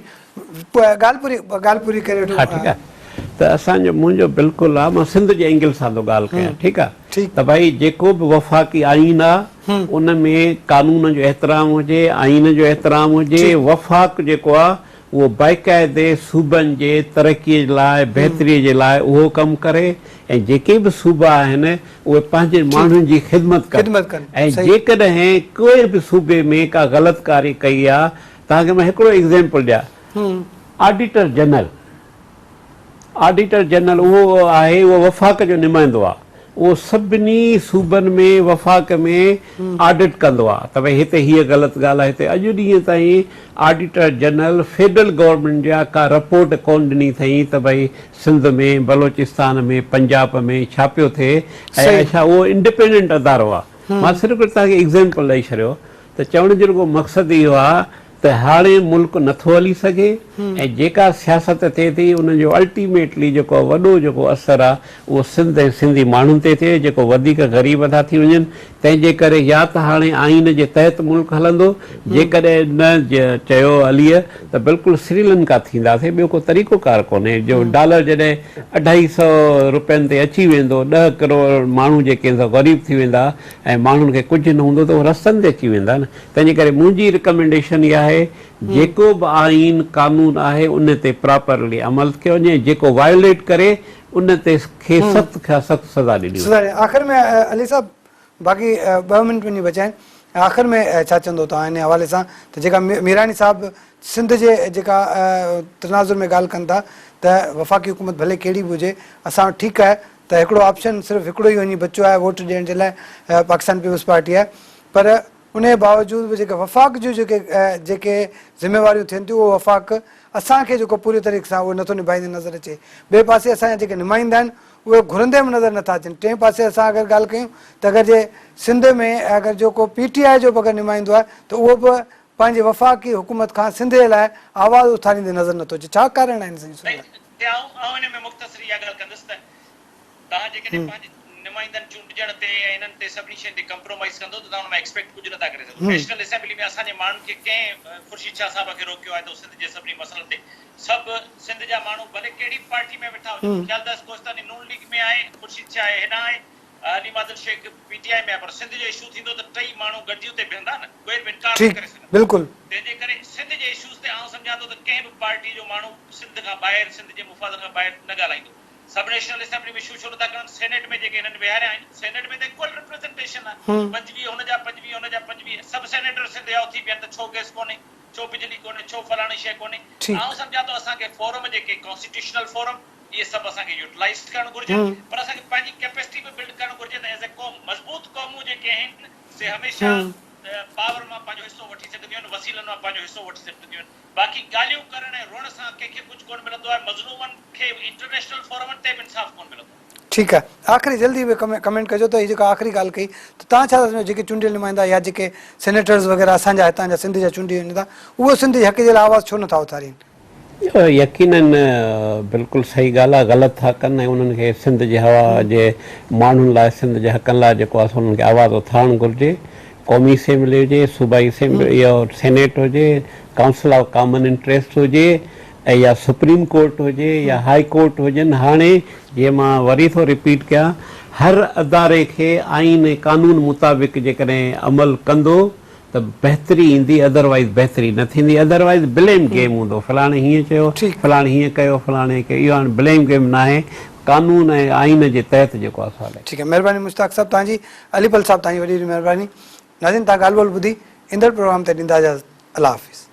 ॻाल्हि पूरी करे वठो हा ठीकु आहे त असांजो मुंहिंजो बिल्कुलु आहे मां सिंध जे एंगल सां थो ॻाल्हि कयां ठीकु आहे त भई जेको बि वफ़ाक़ी आइन आहे उन में कानून जो एहतराम हुजे आइन जो एहतराम हुजे वफ़ाक़ जेको आहे उहो बाक़ाइदे सूबनि जे तरक़ीअ लाइ बहितरीअ जे लाइ उहो कमु करे ऐं जेके बि सूबा आहिनि उहे पंहिंजे माण्हुनि जी ख़िदमत कनि ऐं जेकॾहिं कोई बि सूबे में का ग़लतकारी कई आहे तव्हांखे मां हिकिड़ो एग्ज़ाम्पल ॾियां ऑडिटर जनरल उहो आहे उहो वफ़ाक़ जो नुमाइंदो आहे उहो सभिनी सूबनि में वफ़ाक़ में ऑडिट कंदो आहे त भई हिते हीअ ग़लति ॻाल्हि आहे हिते अॼु ॾींहं ताईं ऑडिटर जनरल फेडरल गवर्नमेंट जा का रिपोर्ट कोन ॾिनी अथई त भई सिंध में बलोचिस्तान में पंजाब में छा पियो थिए ऐं छा उहो इंडिपेंडेंट अदारो आहे मां सिर्फ़ु तव्हांखे एग्ज़ाम्पल ॾेई छॾियो त चवण जो रुॻो मक़सदु इहो आहे त हाणे मुल्क नथो हली सघे ऐं जेका सियासत थिए थी उनजो अल्टीमेटली जेको वॾो जेको असरु आहे उहो सिंध ऐं सिंधी माण्हुनि ते थिए जेको वधीक ग़रीब था थी वञनि तंहिंजे करे या त हाणे आइन जे तहत मुल्क हलंदो जेकॾहिं न चयो अलीअ त बिल्कुलु श्रीलंका थींदासीं ॿियो को तरीक़ोकार कोन्हे जो डॉलर जॾहिं 250 रुपयनि ते अची वेंदो 10 करोड़ माण्हू जेके ग़रीब थी वेंदा ऐं माण्हुनि खे कुझु न हूंदो त उहो रस्तनि ते अची वेंदा न तंहिंजे करे मुंहिंजी रिकमेंडेशन इहा आहे जेको बि आइन कानून आहे उन ते प्रॉपरली अमल कयो वञे जेको वायोलेट करे उन ते खे सख़्त खां सख़्त सज़ा ॾिनी आख़िर में अली साहब बाक़ी 2 मिंट वञी बचा आहिनि आख़िर में छा चवंदो तव्हां हिन हवाले सां त जेका मीरानी साहब सिंध जे जेका तनाज़ुर में ॻाल्हि कनि था त वफ़ाक़ी हुकूमत भले कहिड़ी बि हुजे असां ठीकु आहे त हिकिड़ो ऑप्शन सिर्फ़ु हिकिड़ो ई वञी बचियो आहे वोट ॾियण जे लाइ पाकिस्तान पीपल्स पार्टी आहे पर उन जे बावजूदि बि जेके वफ़ाक़ जूं जेके ज़िम्मेवारियूं थियनि थियूं उहो वफ़ाक़ असांखे जेको पूरी तरीक़े सां उहो नथो निभाईंदे नज़र अचे ॿिए पासे असांजा जेके नुमाइंदा आहिनि उहे घुरंदे बि नज़र नथा अचनि टे पासे असां अगरि ॻाल्हि कयूं त अगरि जे सिंध में अगरि जेको PTI जो बि अगरि नुमाइंदो आहे त उहो बि पंहिंजे वफ़ाक़ी हुकूमत खां सिंध जे लाइ आवाज़ उथारींदे नज़र नथो अचे छा कारण आहिनि नुमाइंदनि चूंडजण ते इन्हनि ते सभिनी शयुनि ते कंप्रोमाइज़ कंदो त तव्हां हुन में एक्सपेक्ट कुझु नथा करे सघो नेशनल असेंबली में असांजे माण्हुनि खे कंहिं ख़ुर्शीद शाह साहब खे रोकियो आहे त सिंध जे सभिनी मसइलनि ते सभु सिंध जा माण्हू भले कहिड़ी पार्टी में वेठा हुजनि ख़्यालदास कोस्तानी नून लीग में आहे ख़ुर्शीद शाह हिन आहे अली मादल शेख PTI में आहे पर सिंध जो इशू थींदो त टई माण्हू गॾिजी उते बीहंदा न कोई बि इनकार न करे सघंदा बिल्कुलु तंहिंजे करे सिंध जे इशूज़ ते आउं सम्झां थो त कंहिं बि पार्टी जो माण्हू सिंध खां ॿाहिरि सिंध जे मुफ़ाद खां ॿाहिरि न ॻाल्हाईंदो सब नेशनल असेंबली में इशू छो नथा कनि सेनेट में जेके हिननि विहारिया आहिनि सेनेट में त इक्वल रिप्रेज़ेंटेशन आहे 25 हुनजा 25 सब सेनेटर सिंध जा उथी पिया त छो केस कोन्हे छो बिजली कोन्हे छो फलाणी शइ कोन्हे आउं सम्झां थो असांखे फोरम जेके कॉन्स्टिट्यूशनल फोरम इहे सभु असांखे यूटिलाइज़ करणु घुरिजे पर असांखे पंहिंजी कैपेसिटी बि बिल्ड करणु घुरिजे त एज़ ए क़ौम मज़बूत क़ौमूं जेके आहिनि से हमेशह पावर मां पंहिंजो हिसो वठी सघंदियूं आहिनि वसीलनि मां पंहिंजो हिसो वठी सघंदियूं आहिनि बाक़ी ॻाल्हियूं करण ऐं रोअण सां कंहिंखे कुझु कोन मिलंदो आहे मज़लूमनि खे इंटरनेशनल फोरमनि ते बि इंसाफ़ कोन मिलंदो ठीकु आहे आख़िरी जल्दी बि कमेंट कजो त हीअ जेका आख़िरी ॻाल्हि कई त तव्हां छा सम्झो जेके चूंडियल नुमाइंदा या जेके सेनेटर्स वग़ैरह असांजा हितां जा सिंध जा चूंडी वञनि था उहो सिंध जे हक़ जे लाइ आवाज़ छो नथा उथारीनि यकीनन बिल्कुलु सही ॻाल्हि आहे, ग़लति था कनि ऐं उन्हनि खे सिंध जी हवा जे माण्हुनि लाइ, सिंध जे हक़नि लाइ जेको आहे उन्हनि खे आवाज़ उथारणु घुरिजे। क़ौमी असेंबली हुजे, सूबाई असेंबली, इहो सेनेट हुजे, काउंसिल ऑफ कॉमन इंट्रस्ट हुजे, ऐं या सुप्रीम कोर्ट हुजे या हाई कोर्ट हुजनि। हाणे जीअं मां वरी थो रिपीट कयां, हर अदारे खे आइन ऐं कानून मुताबिक़ जेकॾहिं अमल कंदो त बहितरी ईंदी, अदरवाइज़ बहितरी न थींदी। अदरवाइज़ ब्लेम गेम हूंदो, फलाणे हीअं चयो, फलाणे हीअं कयो, फलाणे कयो। इहो हाणे ब्लेम गेम न आहे, कानून ऐं आइन जे तहत जेको आहे हले। ठीकु आहे, महिरबानी मुश्ताक साहब तव्हांजी। अलीपल साहब तव्हांजी वॾी वॾी महिरबानी। नाज़रीन, तव्हां ॻाल्हि ॿोल ॿुधी, ईंदड़ प्रोग्राम ते ॾींदा इजाज़त। अल्लाह हाफ़िज़।